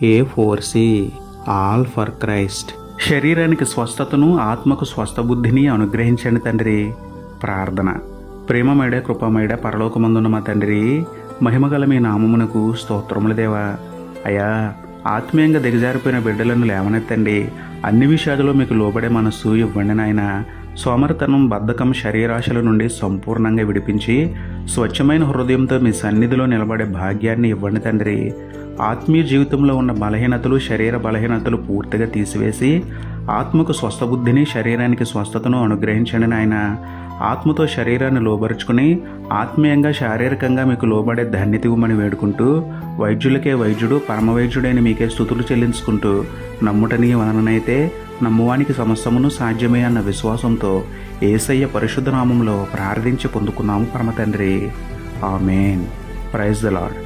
A4C all for Christ. శరీరానికి స్వస్థతను, ఆత్మకు స్వస్థ బుద్ధిని అనుగ్రహించండి తండ్రి. ప్రార్థన. ప్రేమమేడ కృపమేడ పరలోకమందున్న మా తండ్రి, మహిమగల మీ నామమునకు స్తోత్రములు దేవా. అయ్యా, ఆత్మీయంగా దిగజారిపోయిన బిడ్డలను లేవనెత్తండి. అన్ని విషయాలలో మీకు లోబడే మనస్సు ఇవ్వండి నాయన. సోమరితనం, బద్ధకం, శరీరాశల నుండి సంపూర్ణంగా విడిపించి స్వచ్ఛమైన హృదయంతో మీ సన్నిధిలో నిలబడే భాగ్యాన్ని ఇవ్వండి తండ్రి. ఆత్మీయ జీవితంలో ఉన్న బలహీనతలు, శరీర బలహీనతలు పూర్తిగా తీసివేసి ఆత్మకు స్వస్థ బుద్ధిని, శరీరానికి స్వస్థతను అనుగ్రహించండి నాయన. ఆత్మతో శరీరాన్ని లోబరుచుకుని ఆత్మీయంగా, శారీరకంగా మీకు లోబడే ధన్యత ఇవ్వమని వేడుకుంటూ, వైద్యులకే వైద్యుడు, పరమవైద్యుడైన మీకే స్తుతులు చెల్లించుకుంటూ, నమ్ముటని వలననైతే నమ్మువానికి సమస్తమును సాధ్యమే అన్న విశ్వాసంతో యేసయ్య పరిశుద్ధ నామంలో ప్రార్థించి పొందుకున్నాము పరమ తండ్రి. ఆమేన్. Praise the lord.